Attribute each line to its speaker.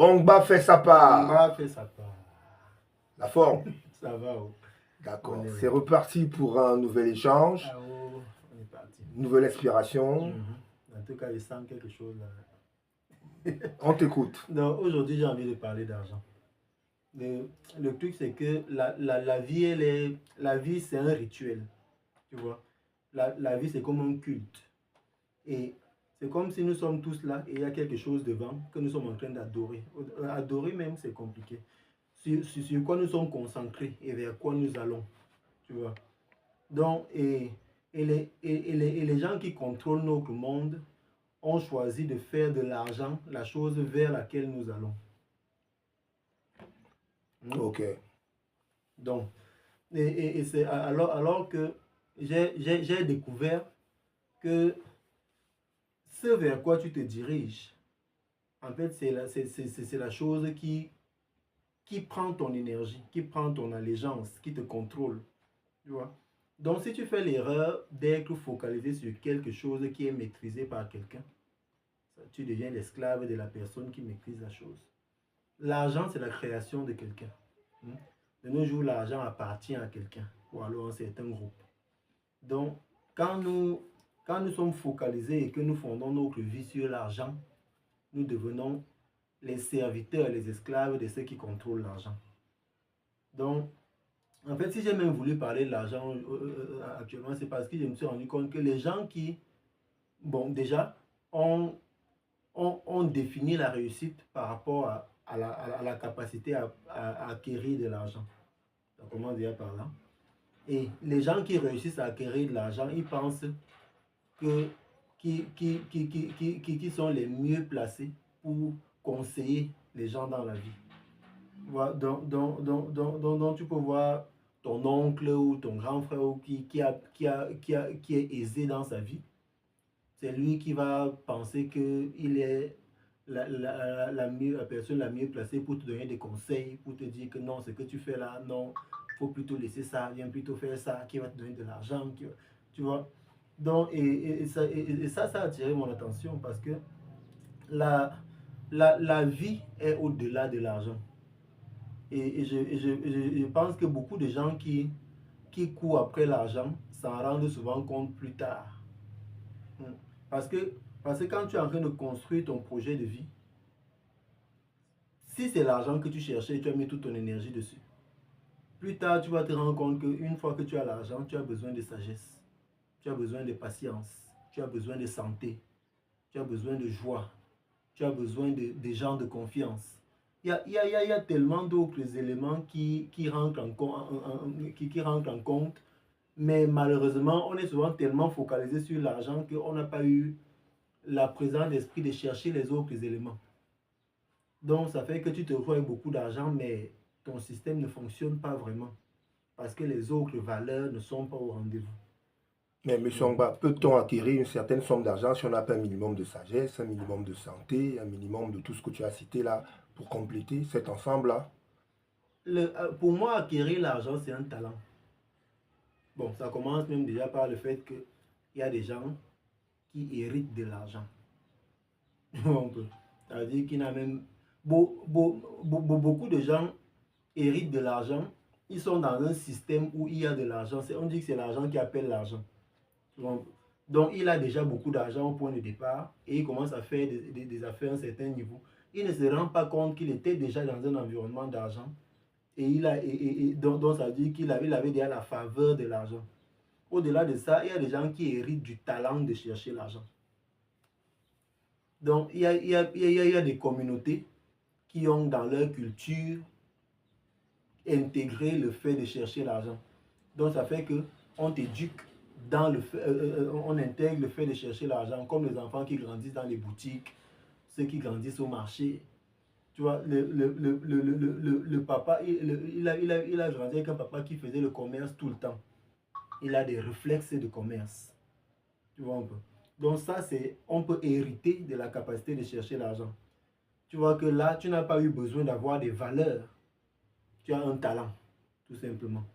Speaker 1: Songba fait sa part.
Speaker 2: Songba fait sa part.
Speaker 1: La forme.
Speaker 2: Ça va.
Speaker 1: D'accord. C'est reparti pour un nouvel échange.
Speaker 2: Ah, oh, on est parti.
Speaker 1: Nouvelle inspiration.
Speaker 2: En tout cas, je sens quelque chose là.
Speaker 1: On t'écoute.
Speaker 2: Donc aujourd'hui, j'ai envie de parler d'argent. Le truc, c'est que la vie, c'est un rituel. Tu vois. La vie, c'est comme un culte. Et c'est comme si nous sommes tous là et il y a quelque chose devant que nous sommes en train d'adorer. Adorer même, c'est compliqué. Sur quoi nous sommes concentrés et vers quoi nous allons. Tu vois. Donc, et les gens qui contrôlent notre monde ont choisi de faire de l'argent la chose vers laquelle nous allons.
Speaker 1: Ok.
Speaker 2: Donc, et c'est alors que j'ai découvert que ce vers quoi tu te diriges, en fait, c'est la chose qui prend ton énergie, qui prend ton allégeance, qui te contrôle. Tu vois? Donc, si tu fais l'erreur d'être focalisé sur quelque chose qui est maîtrisé par quelqu'un, tu deviens l'esclave de la personne qui maîtrise la chose. L'argent, c'est la création de quelqu'un. De nos jours, l'argent appartient à quelqu'un ou alors à un certain groupe. Donc, quand nous sommes focalisés et que nous fondons notre vie sur l'argent, nous devenons les serviteurs, les esclaves de ceux qui contrôlent l'argent. Donc, en fait, si j'ai même voulu parler de l'argent actuellement, c'est parce que je me suis rendu compte que les gens qui, bon, déjà, ont défini la réussite par rapport à la capacité à acquérir de l'argent. Comment dire par là? Et les gens qui réussissent à acquérir de l'argent, ils pensent que qui sont les mieux placés pour conseiller les gens dans la vie. Voilà, donc tu peux voir ton oncle ou ton grand frère qui est aisé dans sa vie. C'est lui qui va penser qu'il est la personne la mieux placée pour te donner des conseils, pour te dire que non, ce que tu fais là, non, il faut plutôt laisser ça, viens plutôt faire ça, qui va te donner de l'argent, tu vois. Donc, ça a attiré mon attention parce que la vie est au-delà de l'argent. Et je pense que beaucoup de gens qui courent après l'argent s'en rendent souvent compte plus tard. Parce que quand tu es en train de construire ton projet de vie, si c'est l'argent que tu cherchais, tu as mis toute ton énergie dessus. Plus tard, tu vas te rendre compte qu'une fois que tu as l'argent, tu as besoin de sagesse, tu as besoin de patience, tu as besoin de santé, tu as besoin de joie, tu as besoin de gens de confiance. Il y a tellement d'autres éléments qui rentrent en compte, mais malheureusement, on est souvent tellement focalisé sur l'argent qu'on n'a pas eu la présence d'esprit de chercher les autres éléments. Donc, ça fait que tu te retrouves avec beaucoup d'argent, mais ton système ne fonctionne pas vraiment parce que les autres valeurs ne sont pas au rendez-vous.
Speaker 1: Mais M. Songba, peut-on acquérir une certaine somme d'argent si on n'a pas un minimum de sagesse, un minimum de santé, un minimum de tout ce que tu as cité là pour compléter cet ensemble-là?
Speaker 2: Pour moi, acquérir l'argent, c'est un talent. Bon, ça commence même déjà par le fait qu'il y a des gens qui héritent de l'argent. C'est-à-dire qu'il y a même beaucoup de gens héritent de l'argent. Ils sont dans un système où il y a de l'argent. On dit que c'est l'argent qui appelle l'argent. Donc, il a déjà beaucoup d'argent au point de départ et il commence à faire des affaires à un certain niveau. Il ne se rend pas compte qu'il était déjà dans un environnement d'argent et donc ça veut dire qu'il avait déjà la faveur de l'argent. Au-delà de ça, il y a des gens qui héritent du talent de chercher l'argent. Donc, il y a des communautés qui ont dans leur culture intégré le fait de chercher l'argent. Donc, ça fait qu'on t'éduque dans le fait, on intègre le fait de chercher l'argent, comme les enfants qui grandissent dans les boutiques, ceux qui grandissent au marché. Tu vois, le papa, il a grandi avec un papa qui faisait le commerce tout le temps. Il a des réflexes de commerce. Tu vois un peu. Donc ça, on peut hériter de la capacité de chercher l'argent. Tu vois que là, tu n'as pas eu besoin d'avoir des valeurs. Tu as un talent, tout simplement.